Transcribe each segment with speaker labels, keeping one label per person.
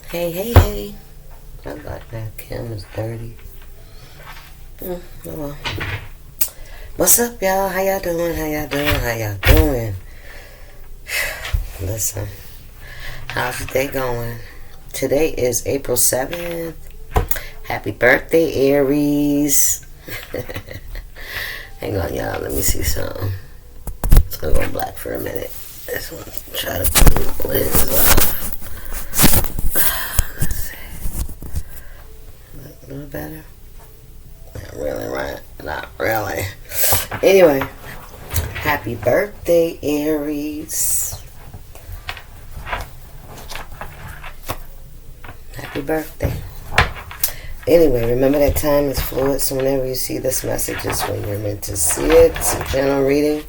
Speaker 1: Hey, hey, hey. I like that. Kim is dirty. Oh well. What's up, y'all? How y'all doing? How y'all doing? How y'all doing? Listen. How's the day going? Today is April 7th. Happy birthday, Aries. Hang on, y'all. Let me see something. It's gonna go black for a minute. This one. Try to what is live. Let's see. A little better? Not really, right? Not really. Anyway, happy birthday, Aries. Happy birthday. Anyway, remember that time is fluid, so whenever you see this message, it's when you're meant to see it. It's a general reading.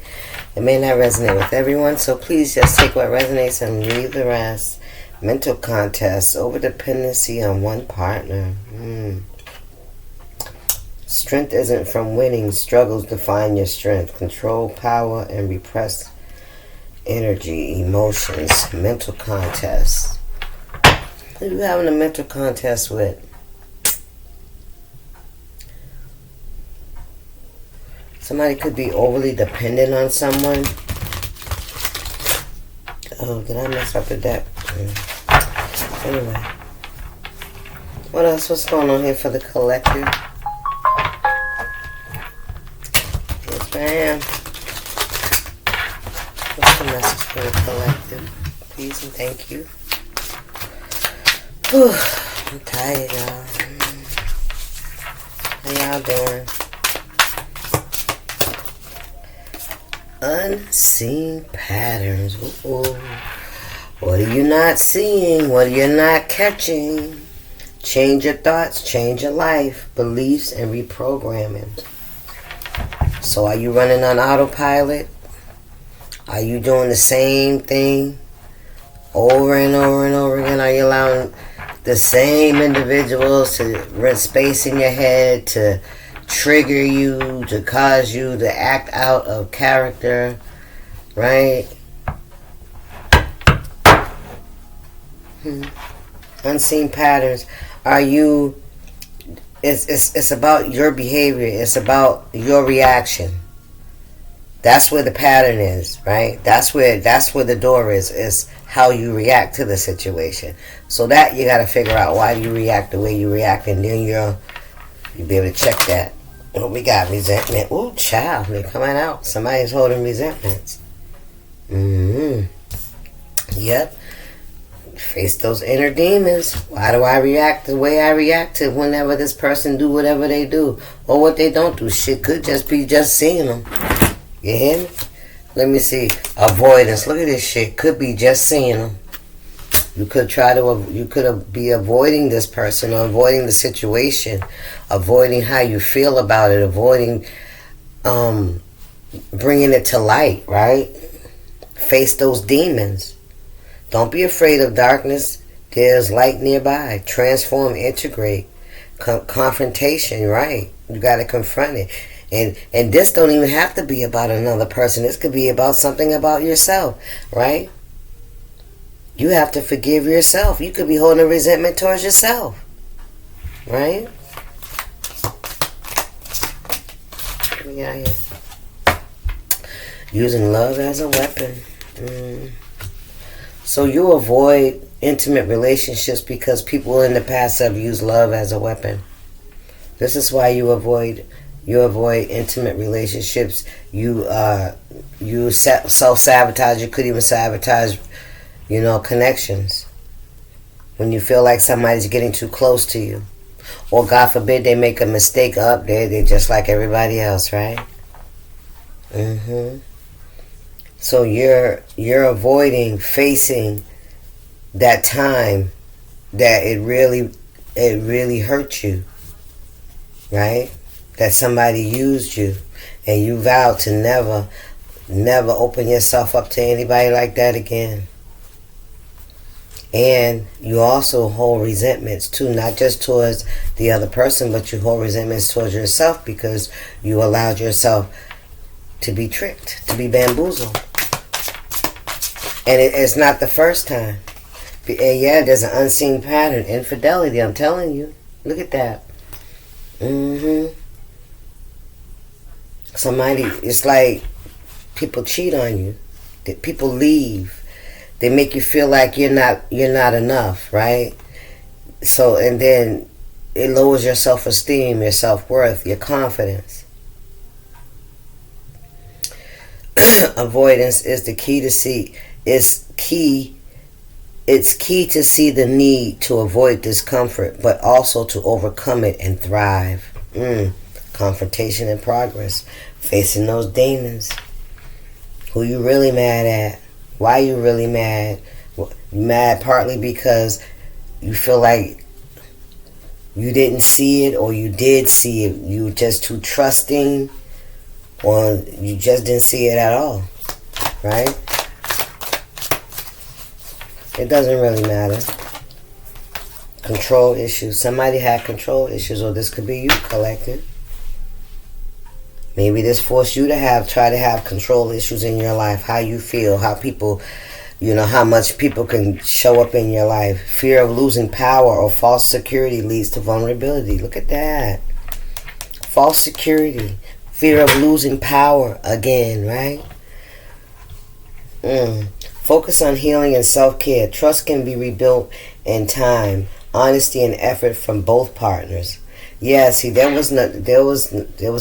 Speaker 1: It may not resonate with everyone, so please just take what resonates and leave the rest. Mental contest, over-dependency on one partner. Strength isn't from winning. Struggles define your strength. Control, power, and repressed energy, emotions. Mental contest. Who are you having a mental contest with? Somebody could be overly dependent on someone. Oh, did I mess up the deck? Anyway. What else? What's going on here for the collective? Yes, ma'am. What's the message for the collective? Please and thank you. Whew, I'm tired, y'all. How y'all doing? Unseen patterns. Ooh. What are you not seeing? What are you not catching? Change your thoughts, change your life, beliefs, and reprogramming. So are you running on autopilot? Are you doing the same thing over and over and over again? Are you allowing the same individuals to rent space in your head, to trigger you, to cause you to act out of character, right? Unseen patterns. Are you? It's about your behavior. It's about your reaction. That's where the pattern is, right? That's where the door is how you react to the situation. So that you got to figure out why do you react the way you react, and then you'll be able to check that. What we got? Resentment. Ooh, child, they're coming out. Somebody's holding resentments. Yep. Face those inner demons. Why do I react the way I react to whenever this person do whatever they do? Or what they don't do? Shit could just be just seeing them. You hear me? Let me see. Avoidance. Look at this shit. Could be just seeing them. You could be avoiding this person or avoiding the situation, avoiding how you feel about it, avoiding bringing it to light, right? Face those demons. Don't be afraid of darkness. There's light nearby. Transform, integrate, confrontation, right? You got to confront it. And this don't even have to be about another person. This could be about something about yourself, right? You have to forgive yourself. You could be holding a resentment towards yourself. Right? What we got here? Using love as a weapon. So you avoid intimate relationships because people in the past have used love as a weapon. This is why you avoid intimate relationships. You self-sabotage. You could even sabotage connections. When you feel like somebody's getting too close to you. Or God forbid they make a mistake up there. They're just like everybody else, right? So you're avoiding facing that time that it really hurt you. Right? That somebody used you. And you vowed to never open yourself up to anybody like that again. And you also hold resentments too, not just towards the other person, but you hold resentments towards yourself because you allowed yourself to be tricked, to be bamboozled. And it's not the first time. And yeah, there's an unseen pattern. Infidelity, I'm telling you. Look at that. Somebody, it's like people cheat on you. People leave. They make you feel like you're not enough, right? So, and then it lowers your self-esteem, your self-worth, your confidence. Avoidance is the key to see. It's key to see the need to avoid discomfort, but also to overcome it and thrive. Confrontation and progress. Facing those demons. Who you really mad at? Why you really mad? You mad partly because you feel like you didn't see it, or you did see it. You were just too trusting, or you just didn't see it at all. Right? It doesn't really matter. Control issues. Somebody had control issues, or this could be you, collective. Maybe this forced you to try to have control issues in your life. How you feel, how people, how much people can show up in your life. Fear of losing power or false security leads to vulnerability. Look at that. False security. Fear of losing power again, right? Focus on healing and self-care. Trust can be rebuilt in time. Honesty and effort from both partners. Yeah, see, there was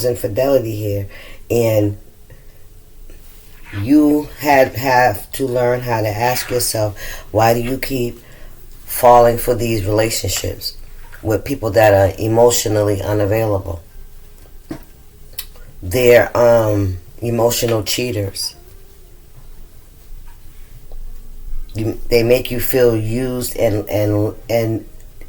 Speaker 1: infidelity here, and you have to learn how to ask yourself, why do you keep falling for these relationships with people that are emotionally unavailable? They're emotional cheaters. They make you feel used and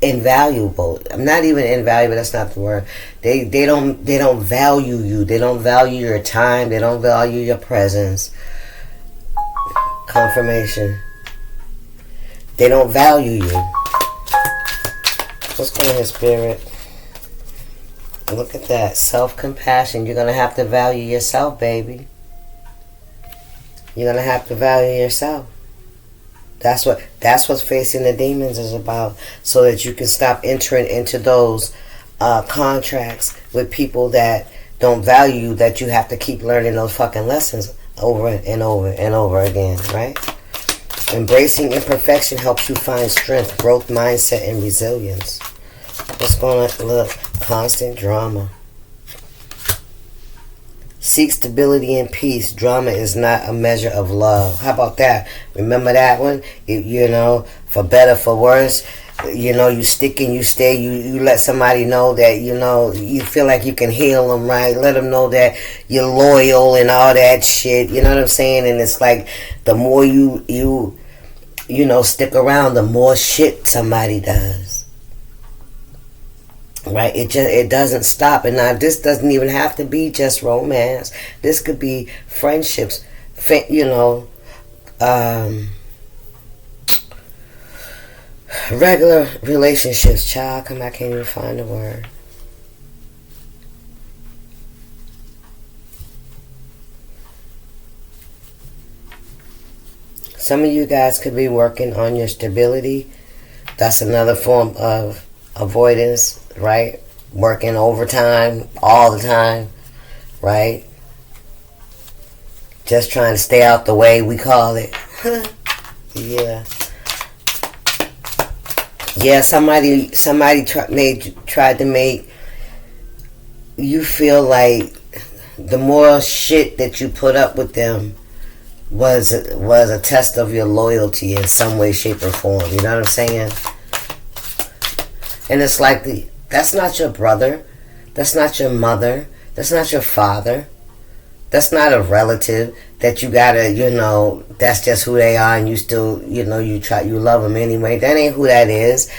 Speaker 1: invaluable. I'm not even invaluable, that's not the word. They don't value you. They don't value your time. They don't value your presence. Confirmation. They don't value you. What's going on, Spirit? Look at that. Self-compassion. You're gonna have to value yourself, baby. You're gonna have to value yourself. That's what facing the demons is about, so that you can stop entering into those contracts with people that don't value you, that you have to keep learning those fucking lessons over and over and over again, right? Embracing imperfection helps you find strength, growth, mindset, and resilience. What's going on? Look, constant drama. Seek stability and peace. Drama is not a measure of love. How about that? Remember that one? For better, for worse, you stick and you stay. You let somebody know that, you feel like you can heal them, right? Let them know that you're loyal and all that shit. You know what I'm saying? And it's like, the more you stick around, the more shit somebody does. Right, it doesn't stop. And now this doesn't even have to be just romance. This could be friendships, regular relationships. Child, I can't even find the word. Some of you guys could be working on your stability. That's another form of avoidance, right? Working overtime all the time, right? Just trying to stay out the way, we call it. Yeah. Yeah, somebody tried to make you feel like the more shit that you put up with them was a test of your loyalty in some way, shape, or form. You know what I'm saying? And it's like, that's not your brother. That's not your mother. That's not your father. That's not a relative that you gotta, that's just who they are, and you still, you love them anyway. That ain't who that is.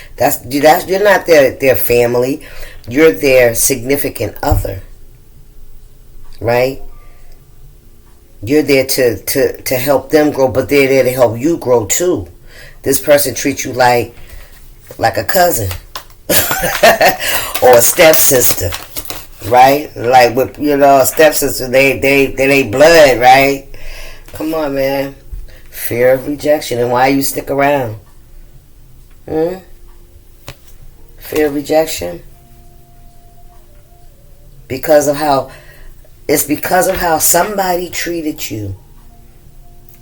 Speaker 1: You're not their family. You're their significant other. Right? You're there to help them grow, but they're there to help you grow too. This person treats you like a cousin. Or a stepsister, right? Like with stepsister, they blood, right? Come on, man. Fear of rejection, and why you stick around? Fear of rejection? Because of how somebody treated you.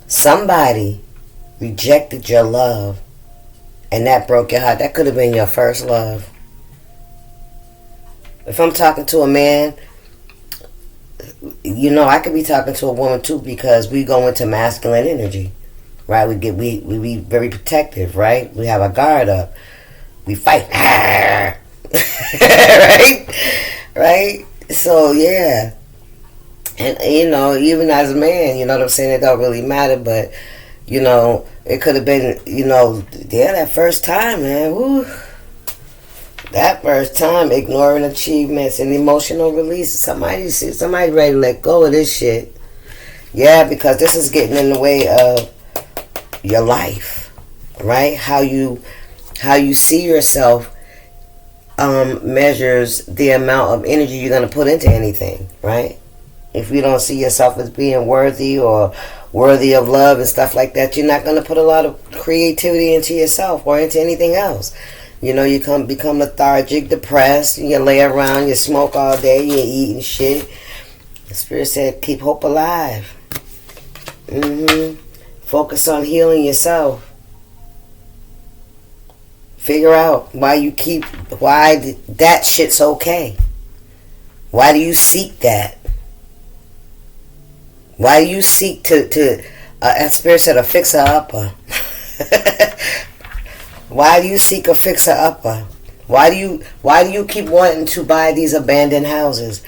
Speaker 1: Somebody rejected your love, and that broke your heart. That could have been your first love. If I'm talking to a man, I could be talking to a woman too, because we go into masculine energy, right? We be very protective, right? We have our guard up. We fight, right? So yeah, and even as a man, you know what I'm saying, it don't really matter, but it could have been, that first time, man. Woo. That first time, ignoring achievements and emotional release. Somebody ready to let go of this shit. Yeah, because this is getting in the way of your life, right? How you see yourself measures the amount of energy you're going to put into anything, right? If you don't see yourself as being worthy or worthy of love and stuff like that, you're not going to put a lot of creativity into yourself or into anything else. You become lethargic, depressed. You lay around, you smoke all day, you eating shit. The Spirit said, keep hope alive. Focus on healing yourself. Figure out why that shit's okay. Why do you seek that? Why do you seek to as Spirit said, a fixer-upper? Why do you seek a fixer-upper? Why do you keep wanting to buy these abandoned houses?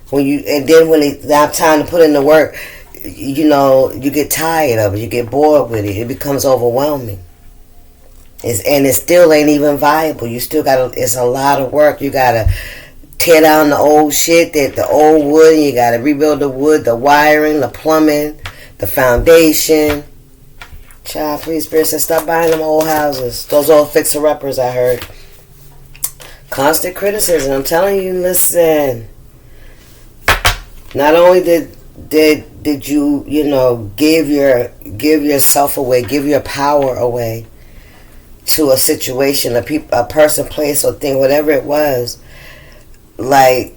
Speaker 1: When it's not time to put in the work, you get tired of it. You get bored with it. It becomes overwhelming. It still ain't even viable. You still it's a lot of work. You gotta tear down the old shit, the old wood. You gotta rebuild the wood, the wiring, the plumbing, the foundation. Child, please, Spirit said, stop buying them old houses. Those old fixer-uppers, I heard. Constant criticism. I'm telling you, listen. Not only did you, give yourself away, give your power away to a situation, a person, place, or thing, whatever it was, like,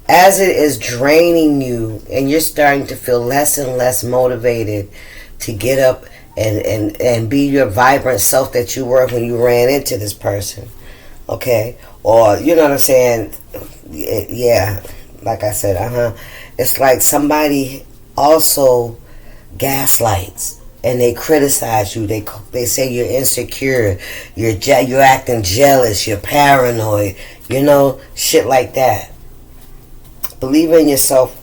Speaker 1: as it is draining you and you're starting to feel less and less motivated to get up and be your vibrant self that you were when you ran into this person, okay? Or, you know what I'm saying? Yeah, like I said, it's like somebody also gaslights and they criticize you. They say you're insecure, you're acting jealous, you're paranoid, shit like that. Believe in yourself,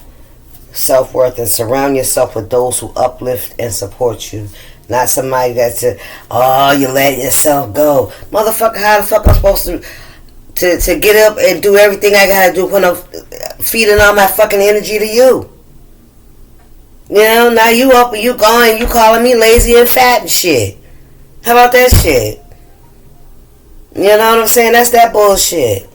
Speaker 1: self-worth, and surround yourself with those who uplift and support you. Not somebody that's you let yourself go. Motherfucker, how the fuck I'm supposed to get up and do everything I gotta do when I'm feeding all my fucking energy to you? Now you up and you going, you calling me lazy and fat and shit. How about that shit? You know what I'm saying? That's that bullshit.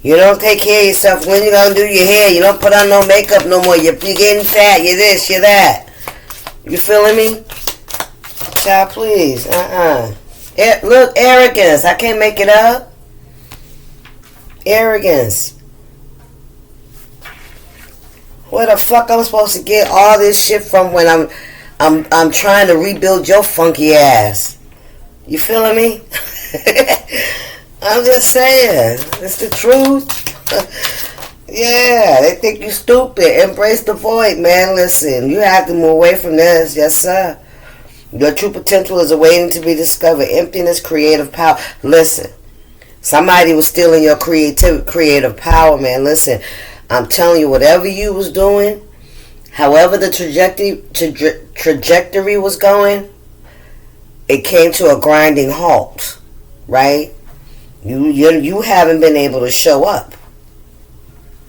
Speaker 1: You don't take care of yourself. When you gonna do your hair? You don't put on no makeup no more. You're getting fat. You're this, you're that. You feeling me? Child, please. Look, arrogance. I can't make it up. Arrogance. Where the fuck I'm supposed to get all this shit from when I'm trying to rebuild your funky ass? You feeling me? I'm just saying. It's the truth. Yeah, they think you stupid. Embrace the void, man. Listen, you have to move away from this. Yes, sir. Your true potential is awaiting to be discovered. Emptiness, creative power. Listen, somebody was stealing your creative power, man. Listen, I'm telling you, whatever you was doing, however the trajectory was going, it came to a grinding halt, right? You haven't been able to show up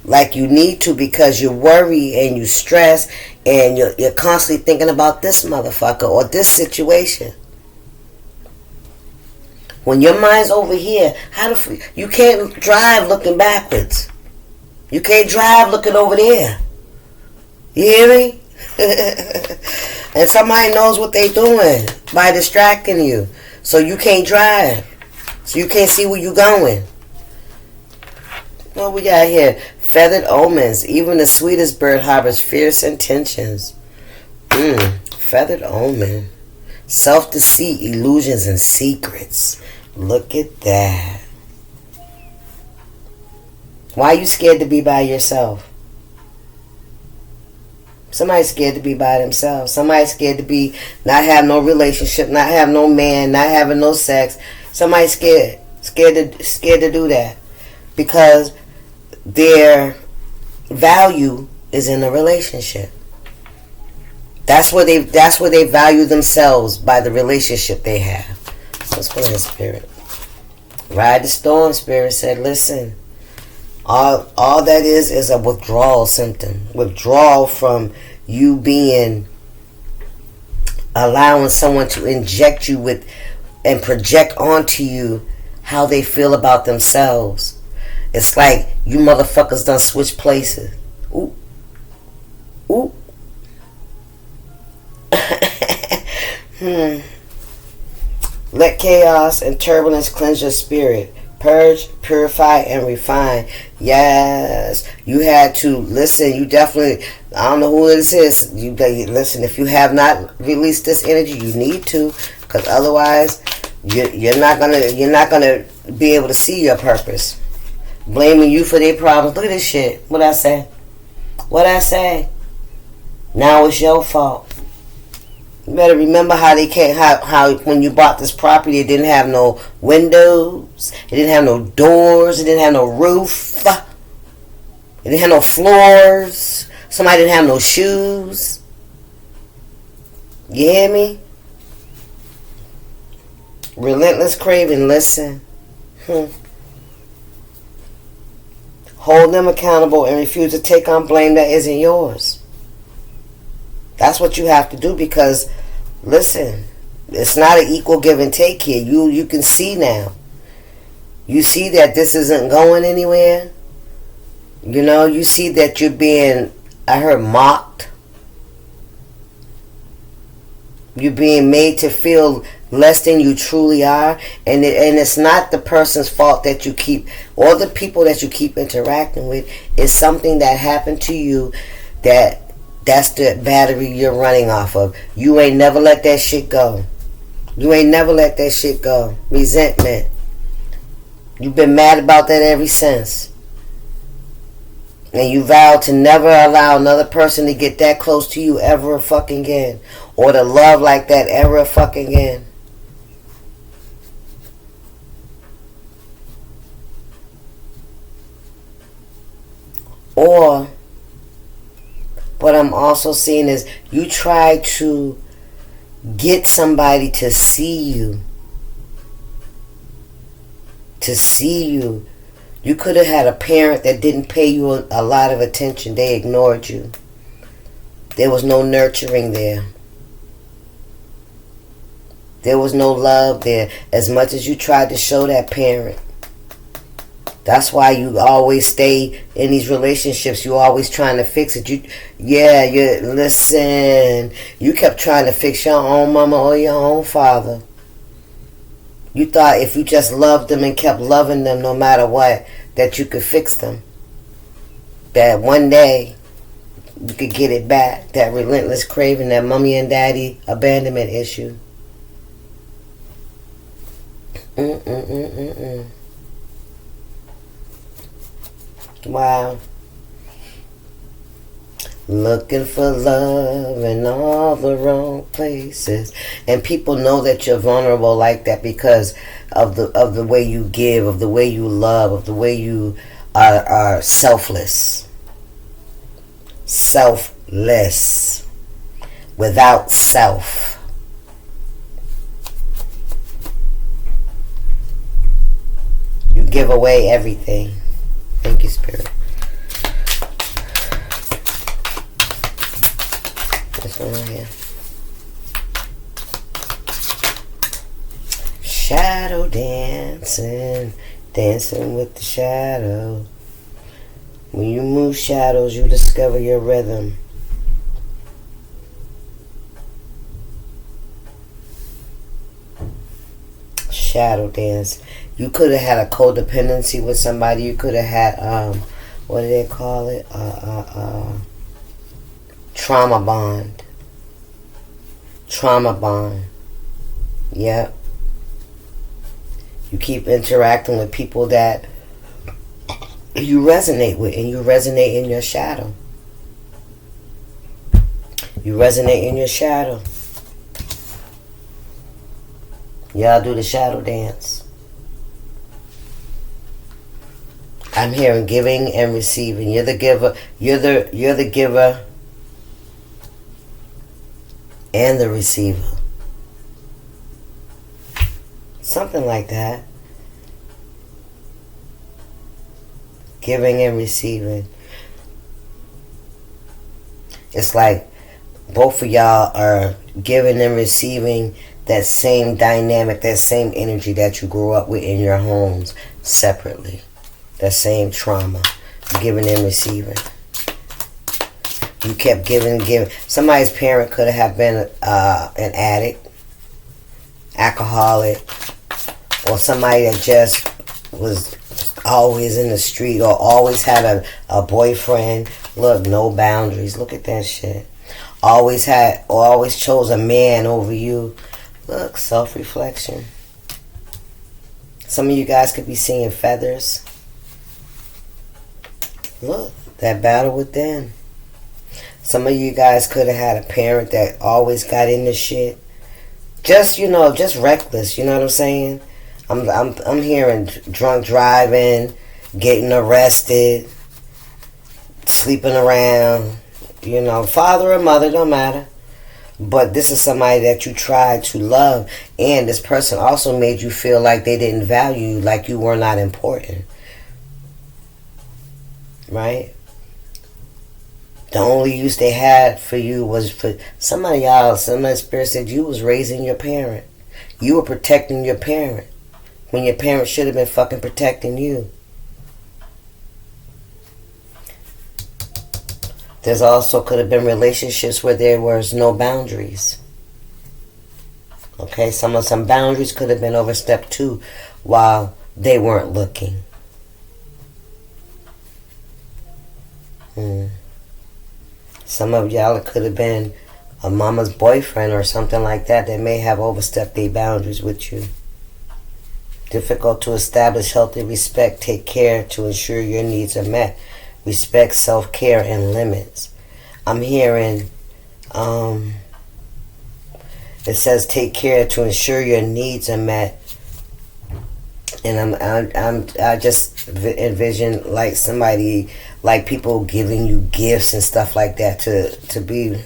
Speaker 1: like you need to because you worry and you stress and you're constantly thinking about this motherfucker or this situation. When your mind's over here, you can't drive looking backwards. You can't drive looking over there. You hear me? And somebody knows what they doing by distracting you. So you can't drive. So you can't see where you going. What we got here? Feathered omens. Even the sweetest bird harbors fierce intentions. Feathered omen. Self-deceit, illusions, and secrets. Look at that. Why are you scared to be by yourself? Somebody's scared to be by themselves. Somebody's scared to be, not have no relationship, not have no man, not having no sex. Somebody's scared to do that because their value is in a relationship. That's where they value themselves, by the relationship they have. Let's go in, Spirit. Ride the storm, Spirit said, listen. All that is a withdrawal symptom. Withdrawal from you allowing someone to inject you with and project onto you how they feel about themselves. It's like you motherfuckers done switched places. Ooh. Ooh. Let chaos and turbulence cleanse your spirit. Purge, purify, and refine. Yes, you had to listen. You definitely, I don't know who this is. You listen. If you have not released this energy, you need to, because otherwise, you're not gonna be able to see your purpose. Blaming you for their problems. Look at this shit. What I say? Now it's your fault. You better remember how they can't, how when you bought this property, it didn't have no windows, it didn't have no doors, it didn't have no roof, it didn't have no floors, somebody didn't have no shoes. You hear me? Relentless craving, listen. Hold them accountable and refuse to take on blame that isn't yours. That's what you have to do, because, listen, it's not an equal give and take here. You can see now. You see that this isn't going anywhere. You know, you see that you're being, I heard, mocked. You're being made to feel less than you truly are. And it's not the person's fault that you keep, or the people that you keep interacting with. It's something that happened to you that's the battery you're running off of. You ain't never let that shit go. Resentment. You've been mad about that ever since. And you vowed to never allow another person to get that close to you ever fucking again. Or to love like that ever fucking again. Or what I'm also seeing is you try to get somebody to see you. You could have had a parent that didn't pay you a lot of attention. They ignored you. There was no nurturing there. There was no love there. As much as you tried to show that parent. That's why you always stay in these relationships. You always trying to fix it. Listen. You kept trying to fix your own mama or your own father. You thought if you just loved them and kept loving them no matter what, that you could fix them. That one day you could get it back. That relentless craving, that mommy and daddy abandonment issue. Wow. Looking for love in all the wrong places. And people know that you're vulnerable like that because of the way you give, of the way you love, of the way you are selfless. Selfless. Without self. You give away everything. Thank you, Spirit. This one right here. Shadow dancing, dancing with the shadow. When you move shadows, you discover your rhythm. shadow dance. You could have had a codependency with somebody. You could have had, what do they call it? Trauma bond. Trauma bond. Yep. You keep interacting with people that you resonate with, and you resonate in your shadow. You resonate in your shadow. Y'all do the shadow dance. I'm hearing giving and receiving. You're the giver. You're the giver and the receiver. Something like that. Giving and receiving. It's like both of y'all are giving and receiving that same dynamic, that same energy that you grew up with in your homes separately. That same trauma. Giving and receiving. You kept giving. Somebody's parent could have been an addict, alcoholic, or somebody that just was always in the street, or always had a boyfriend. Look, no boundaries. Look at that shit. Always chose a man over you. Look, self-reflection. Some of you guys could be seeing feathers. Look, that battle within. Some of you guys could have had a parent that always got into shit. Just reckless, you know what I'm saying? I'm hearing drunk driving, getting arrested, sleeping around, father or mother, don't matter. But this is somebody that you tried to love, and this person also made you feel like they didn't value you, like you were not important. Right? The only use they had for you was for somebody spirit said you was raising your parent. You were protecting your parent when your parent should have been fucking protecting you. There's also could have been relationships where there was no boundaries. Okay, some boundaries could have been overstepped too while they weren't looking. Some of y'all, it could have been a mama's boyfriend or something like that may have overstepped their boundaries with you. Difficult to establish healthy respect. Take care to ensure your needs are met. Respect, self-care, and limits. I'm hearing, it says take care to ensure your needs are met. And I just envision like somebody, like people giving you gifts and stuff like that to be,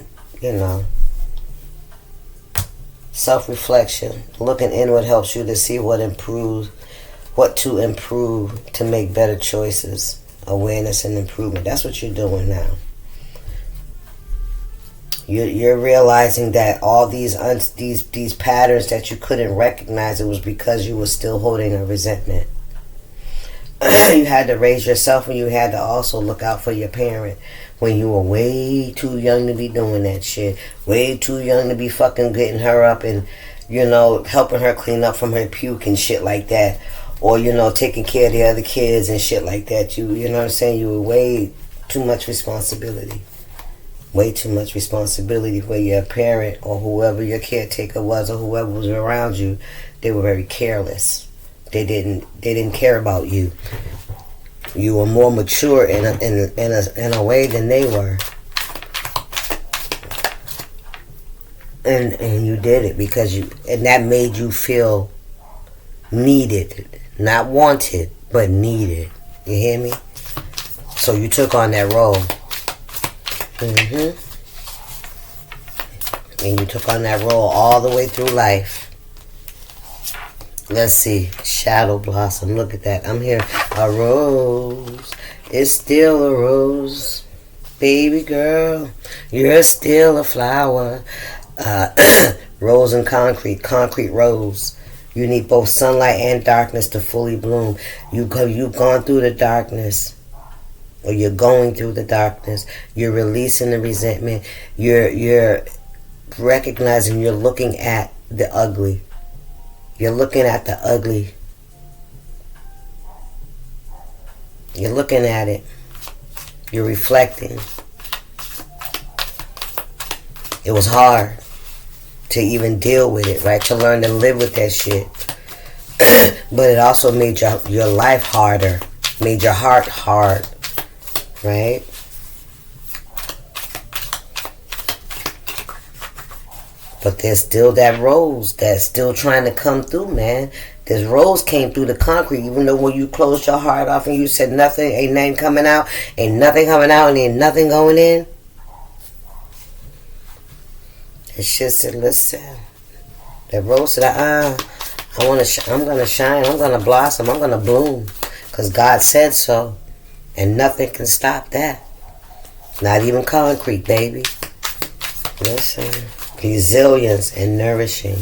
Speaker 1: self-reflection. Looking inward helps you to see what to improve to make better choices. Awareness and improvement. That's what you're doing now. You're realizing that all these patterns that you couldn't recognize, it was because you were still holding a resentment. You had to raise yourself, and you had to also look out for your parent when you were way too young to be doing that shit. Way too young to be fucking getting her up and, helping her clean up from her puke and shit like that. Or, taking care of the other kids and shit like that. You know what I'm saying? You were way too much responsibility. Way too much responsibility for your parent or whoever your caretaker was or whoever was around you. They were very careless. They didn't care about you. You were more mature in a way than they were. And you did it because and that made you feel needed. Not wanted, but needed. You hear me? So you took on that role. And you took on that role all the way through life. Let's see. Shadow blossom. Look at that. I'm here. A rose. It's still a rose. Baby girl. You're still a flower. Rose and concrete. Concrete rose. You need both sunlight and darkness to fully bloom. You've gone through the darkness. Or you're going through the darkness. You're releasing the resentment. You're recognizing, you're looking at the ugly. You're looking at the ugly. You're looking at it. You're reflecting. It was hard to even deal with it, right? To learn to live with that shit. But it also made your life harder. Made your heart hard. Right? But there's still that rose that's still trying to come through, man. This rose came through the concrete, even though when you closed your heart off and you said nothing, ain't nothing coming out, and ain't nothing going in. And shit said, listen. That rose said, I'm gonna shine, I'm gonna blossom, I'm gonna bloom. Because God said so. And nothing can stop that. Not even concrete, baby. Listen. Resilience and nourishing.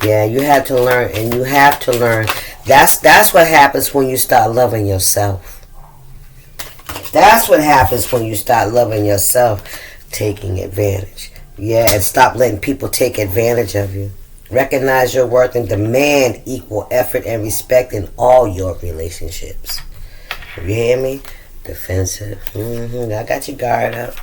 Speaker 1: Yeah, you have to learn, and you have to learn. That's what happens when you start loving yourself. That's what happens when you start loving yourself, taking advantage. Yeah, and stop letting people take advantage of you. Recognize your worth and demand equal effort and respect in all your relationships. You hear me? Defensive. I got your guard up.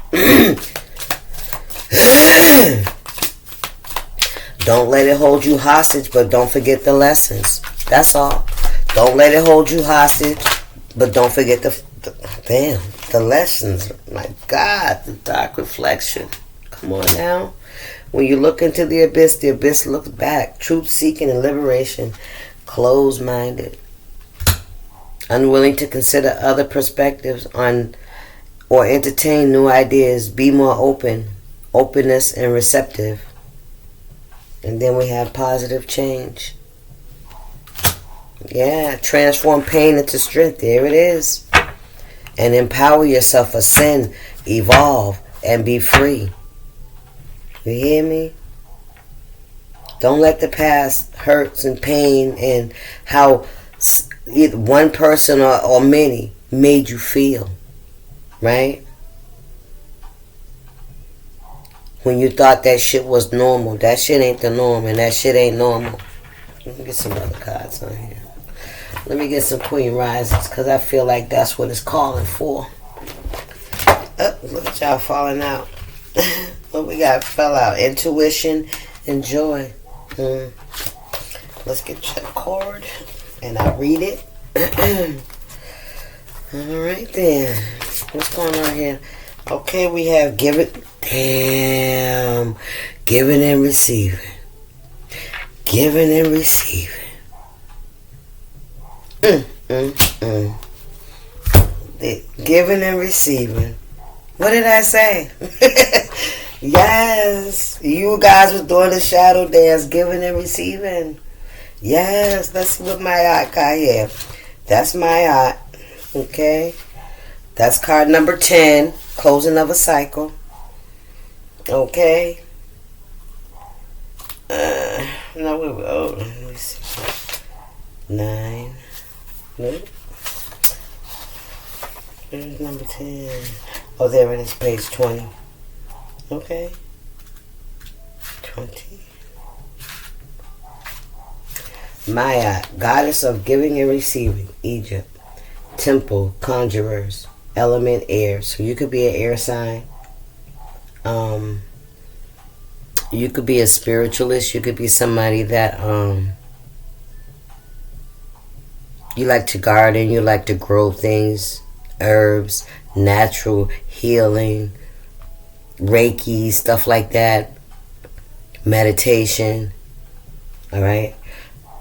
Speaker 1: Don't let it hold you hostage, but don't forget the lessons. That's all. Don't let it hold you hostage, but don't forget the lessons. My God, the dark reflection. Come on now. When you look into the abyss looks back. Truth-seeking and liberation. Closed-minded. Unwilling to consider other perspectives on or entertain new ideas. Be more open. Openness and receptive. And then we have positive change. Yeah, transform pain into strength. There it is. And empower yourself, ascend, evolve, and be free. You hear me? Don't let the past hurts and pain and how either one person or many made you feel. Right? When you thought that shit was normal. That shit ain't the norm, and that shit ain't normal. Let me get some other cards on here. Let me get some Queen Rises, because I feel like that's what it's calling for. Oh, look at y'all falling out. What we got fell out? Intuition and joy. Let's get your card, and I'll read it. Alright then. What's going on here? Okay, we have giving and receiving. Giving and receiving. Giving and receiving. What did I say? Yes. You guys was doing the shadow dance, giving and receiving. Yes. Let's see what my art got here. That's my art. Okay. That's card number 10. Closing of a cycle. Okay. No, let me see. 9. Nope. There's number 10. Oh, there it is, page 20. Okay. 20. Maya, goddess of giving and receiving, Egypt. Temple, conjurers, element air. So you could be an air sign. You could be a spiritualist. You could be somebody that you like to garden. You like to grow things, herbs, natural healing, Reiki, stuff like that. Meditation. All right.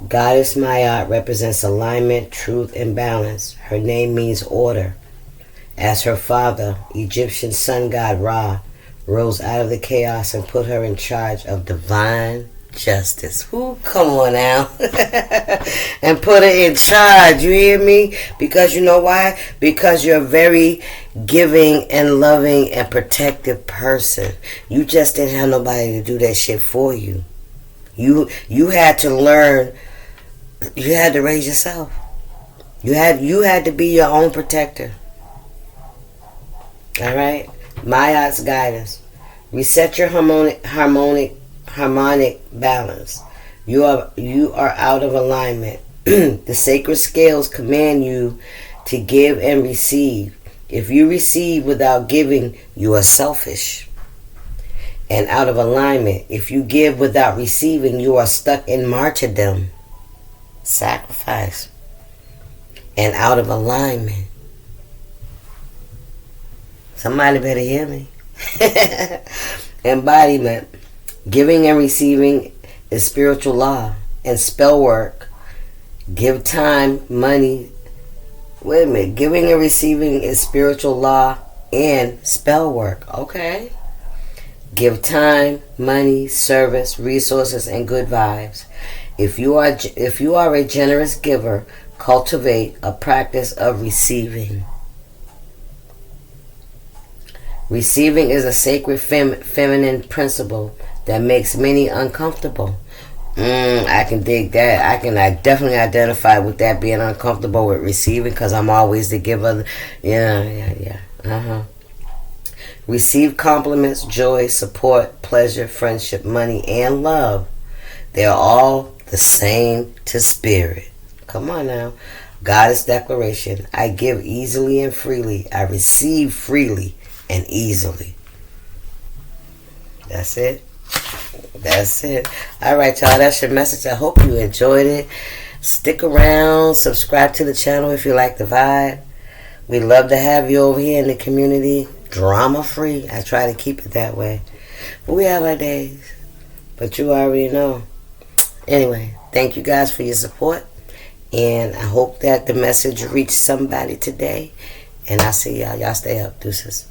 Speaker 1: Goddess Mayat represents alignment, truth, and balance. Her name means order. As her father, Egyptian sun god Ra, rose out of the chaos and put her in charge of divine justice. Ooh, come on now. And put her in charge, you hear me? Because you know why? Because you're a very giving and loving and protective person. You just didn't have nobody to do that shit for you. You had to learn. You had to raise yourself. You had to be your own protector. All right? Mayat's guidance. Reset your harmonic balance. You are out of alignment. The sacred scales command you to give and receive. If you receive without giving, you are selfish and out of alignment. If you give without receiving, you are stuck in martyrdom, sacrifice, and out of alignment. Somebody better hear me. Embodiment. Giving and receiving is spiritual law and spell work. Give time, money. Wait a minute. Giving and receiving is spiritual law and spell work. Okay. Give time, money, service, resources, and good vibes. If you are a generous giver, cultivate a practice of receiving. Receiving is a sacred feminine principle that makes many uncomfortable. I can dig that. I definitely identify with that, being uncomfortable with receiving, because I'm always the giver. Yeah. Receive compliments, joy, support, pleasure, friendship, money, and love. They are all the same to spirit. Come on now. Goddess declaration. I give easily and freely. I receive freely and easily. That's it. That's it. All right, y'all. That's your message. I hope you enjoyed it. Stick around. Subscribe to the channel if you like the vibe. We love to have you over here in the community. Drama free. I try to keep it that way. But we have our days. But you already know. Anyway, thank you guys for your support. And I hope that the message reached somebody today. And I'll see y'all. Y'all stay up. Deuces.